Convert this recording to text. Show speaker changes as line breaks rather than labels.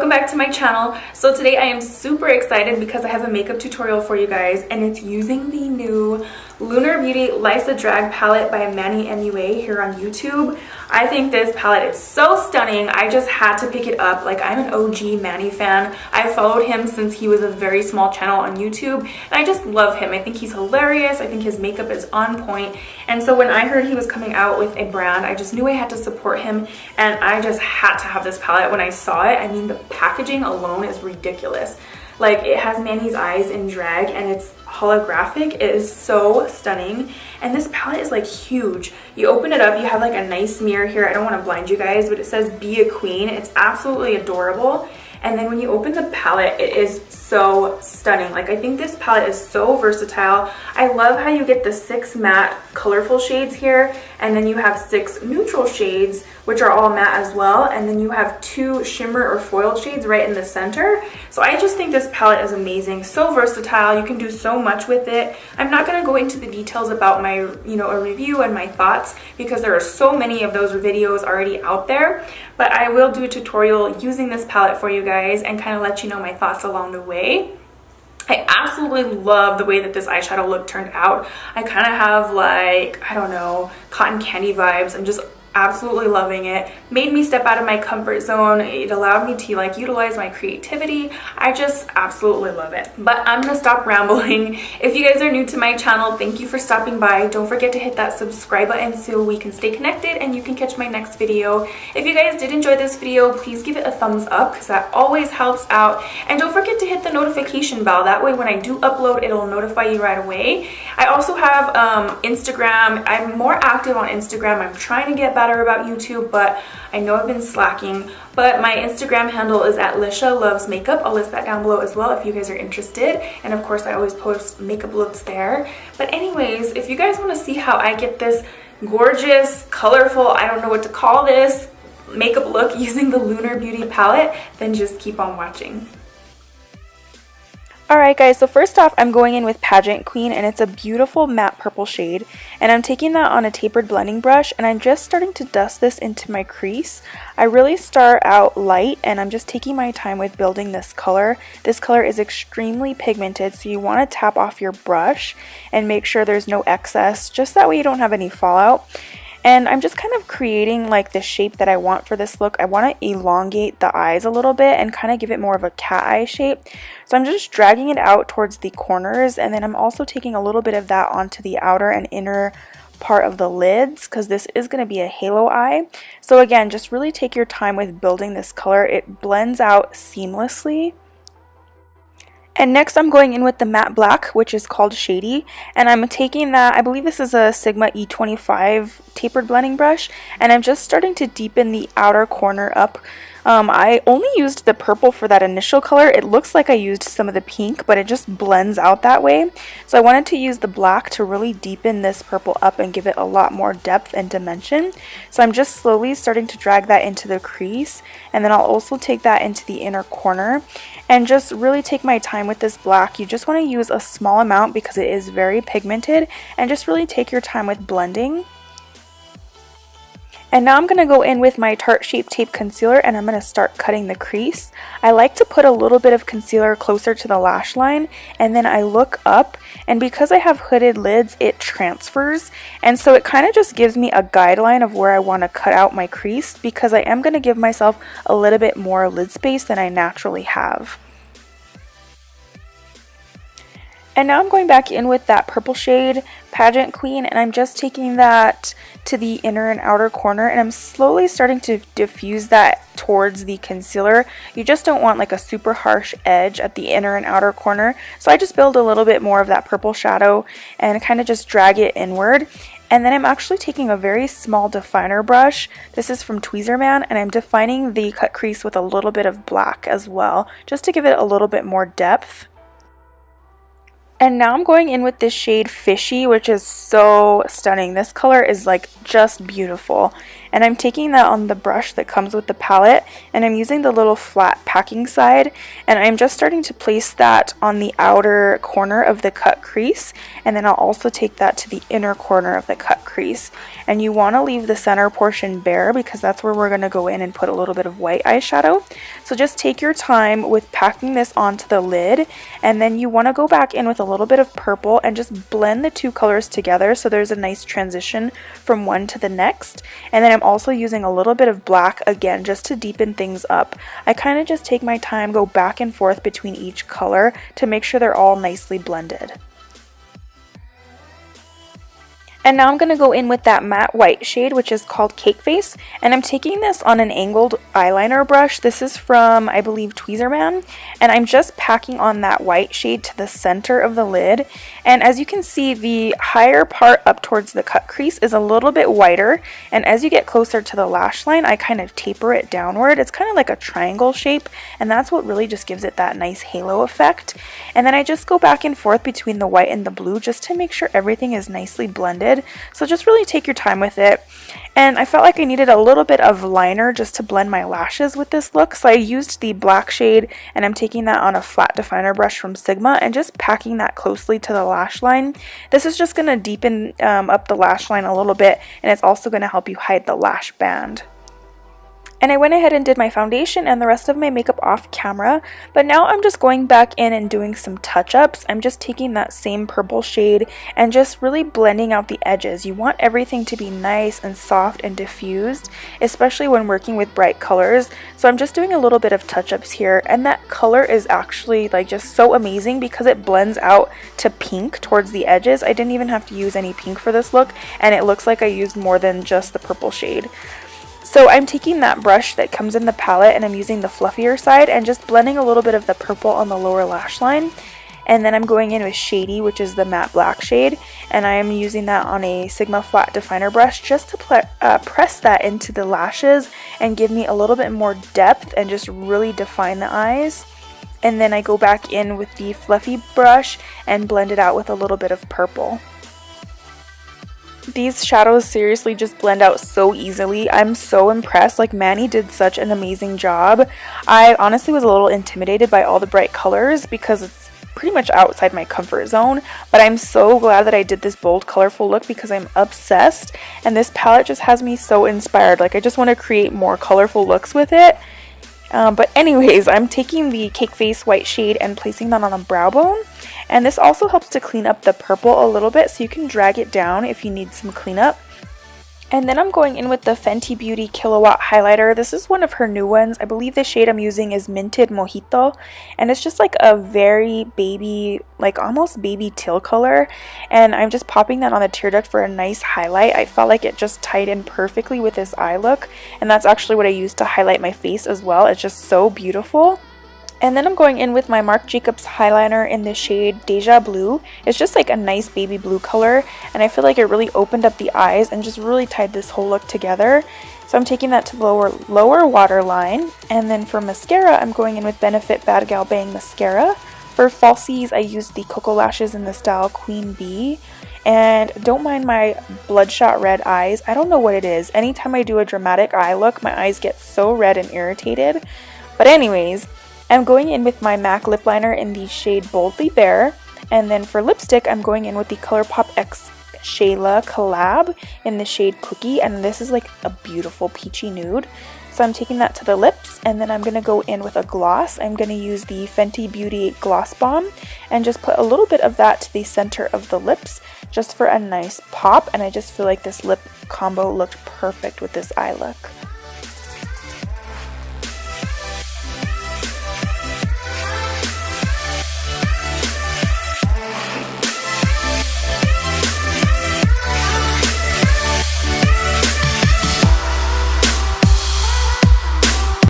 welcome back to my channel. So today I am super excited because I have a makeup tutorial for you guys, and it's using the new Lunar Beauty Life Drag palette by MannyMUA here on YouTube. I think this palette is so stunning. I just had to pick it up. Like, I'm an OG Manny fan. I followed him since he was a very small channel on YouTube, and I just love him. I think he's hilarious. I think his makeup is on point. And so when I heard he was coming out with a brand, I just knew I had to support him, and I just had to have this palette when I saw it. I mean, the packaging alone is ridiculous. Like, it has Manny's eyes in drag and it's holographic. It is so stunning, and this palette is like huge. You open it up, you have like a nice mirror here. I don't want to blind you guys, but it says "Be a Queen." It's absolutely adorable. And then when you open the palette, it is so stunning. Like, I think this palette is so versatile. I love how you get the 6 matte colorful shades here, and then you have 6 neutral shades, which are all matte as well, and then you have 2 shimmer or foiled shades right in the center. So I just think this palette is amazing, so versatile. You can do so much with it. I'm not going to go into the details about my, a review and my thoughts, because there are so many of those videos already out there, but I will do a tutorial using this palette for you guys and kind of let you know my thoughts along the way. I absolutely love the way that this eyeshadow look turned out. I kind of have, like, I don't know, cotton candy vibes. I'm just absolutely loving it. Made me step out of my comfort zone. It allowed me to like utilize my creativity. I just absolutely love it. But I'm gonna stop rambling. If you guys are new to my channel, thank you for stopping by. Don't forget to hit that subscribe button so we can stay connected and you can catch my next video. If you guys did enjoy this video, please give it a thumbs up because that always helps out. And don't forget to hit the notification bell. That way when I do upload, it'll notify you right away. I also have Instagram. I'm more active on Instagram. I'm trying to get better about YouTube, but I know I've been slacking. But my Instagram handle is at Lisha Loves Makeup. I'll list that down below as well if you guys are interested. And of course, I always post makeup looks there. But anyways, if you guys want to see how I get this gorgeous, colorful, I don't know what to call this, makeup look using the Lunar Beauty palette, then just keep on watching. Alright guys, so first off, I'm going in with Pageant Queen, and it's a beautiful matte purple shade, and I'm taking that on a tapered blending brush, and I'm just starting to dust this into my crease. I really start out light, and I'm just taking my time with building this color. This color is extremely pigmented, so you want to tap off your brush and make sure there's no excess, just that way you don't have any fallout. And I'm just kind of creating like the shape that I want for this look. I want to elongate the eyes a little bit and kind of give it more of a cat eye shape. So I'm just dragging it out towards the corners, and then I'm also taking a little bit of that onto the outer and inner part of the lids, because this is going to be a halo eye. So again, just really take your time with building this color. It blends out seamlessly. And next I'm going in with the matte black, which is called Shady, and I'm taking that, I believe this is a Sigma E25 tapered blending brush, and I'm just starting to deepen the outer corner up. I only used the purple for that initial color. It looks like I used some of the pink, but it just blends out that way. So I wanted to use the black to really deepen this purple up and give it a lot more depth and dimension. So I'm just slowly starting to drag that into the crease, and then I'll also take that into the inner corner and just really take my time with this black. You just want to use a small amount because it is very pigmented, and just really take your time with blending. And now I'm going to go in with my Tarte Shape Tape Concealer, and I'm going to start cutting the crease. I like to put a little bit of concealer closer to the lash line, and then I look up, and because I have hooded lids, it transfers, and so it kind of just gives me a guideline of where I want to cut out my crease, because I am going to give myself a little bit more lid space than I naturally have. And now I'm going back in with that purple shade, Pageant Queen, and I'm just taking that to the inner and outer corner, and I'm slowly starting to diffuse that towards the concealer. You just don't want like a super harsh edge at the inner and outer corner, so I just build a little bit more of that purple shadow and kind of just drag it inward. And then I'm actually taking a very small definer brush. This is from Tweezerman, and I'm defining the cut crease with a little bit of black as well, just to give it a little bit more depth. And now I'm going in with this shade Fishy, which is so stunning. This color is like just beautiful. And I'm taking that on the brush that comes with the palette, and I'm using the little flat packing side, and I'm just starting to place that on the outer corner of the cut crease, and then I'll also take that to the inner corner of the cut crease. And you want to leave the center portion bare because that's where we're going to go in and put a little bit of white eyeshadow. So just take your time with packing this onto the lid, and then you want to go back in with a little bit of purple and just blend the two colors together so there's a nice transition from one to the next. And then I'm also using a little bit of black again just to deepen things up. I kind of just take my time, go back and forth between each color to make sure they're all nicely blended. And now I'm going to go in with that matte white shade, which is called Cake Face, and I'm taking this on an angled eyeliner brush. This is from, I believe, Tweezerman, and I'm just packing on that white shade to the center of the lid. And as you can see, the higher part up towards the cut crease is a little bit whiter, and as you get closer to the lash line, I kind of taper it downward. It's kind of like a triangle shape, and that's what really just gives it that nice halo effect. And then I just go back and forth between the white and the blue just to make sure everything is nicely blended. So just really take your time with it. And I felt like I needed a little bit of liner just to blend my lashes with this look, so I used the black shade, and I'm taking that on a flat definer brush from Sigma and just packing that closely to the lash line. This is just going to deepen up the lash line a little bit, and it's also going to help you hide the lash band. And I went ahead and did my foundation and the rest of my makeup off camera, but now I'm just going back in and doing some touch-ups. I'm just taking that same purple shade and just really blending out the edges. You want everything to be nice and soft and diffused, especially when working with bright colors. So I'm just doing a little bit of touch-ups here, and that color is actually like just so amazing because it blends out to pink towards the edges. I didn't even have to use any pink for this look, and it looks like I used more than just the purple shade. So I'm taking that brush that comes in the palette, and I'm using the fluffier side and just blending a little bit of the purple on the lower lash line. And then I'm going in with Shady, which is the matte black shade, and I am using that on a Sigma flat definer brush just to press that into the lashes and give me a little bit more depth and just really define the eyes. And then I go back in with the fluffy brush and blend it out with a little bit of purple. These shadows seriously just blend out so easily. I'm so impressed. Like, Manny did such an amazing job. I honestly was a little intimidated by all the bright colors because it's pretty much outside my comfort zone, but I'm so glad that I did this bold, colorful look because I'm obsessed, and this palette just has me so inspired. Like, I just want to create more colorful looks with it. But anyways, I'm taking the Cake Face white shade and placing that on the brow bone. And this also helps to clean up the purple a little bit, so you can drag it down if you need some cleanup. And then I'm going in with the Fenty Beauty Kilowatt highlighter. This is one of her new ones. I believe the shade I'm using is Minted Mojito, and it's just like a very baby, like almost baby teal color, and I'm just popping that on the tear duct for a nice highlight. I felt like it just tied in perfectly with this eye look, and that's actually what I used to highlight my face as well. It's just so beautiful. And then I'm going in with my Marc Jacobs highliner in the shade Deja Blue. It's just like a nice baby blue color, and I feel like it really opened up the eyes and just really tied this whole look together. So I'm taking that to the lower waterline. And then for mascara, I'm going in with Benefit Bad Gal Bang Mascara. For falsies, I used the Koko lashes in the style Queen Bee. And don't mind my bloodshot red eyes. I don't know what it is. Anytime I do a dramatic eye look, my eyes get so red and irritated. But anyways, I'm going in with my MAC lip liner in the shade Boldly Bare, and then for lipstick I'm going in with the ColourPop X Shayla collab in the shade Quickie, and this is like a beautiful peachy nude. So I'm taking that to the lips, and then I'm going to go in with a gloss. I'm going to use the Fenty Beauty Gloss Bomb and just put a little bit of that to the center of the lips just for a nice pop, and I just feel like this lip combo looked perfect with this eye look.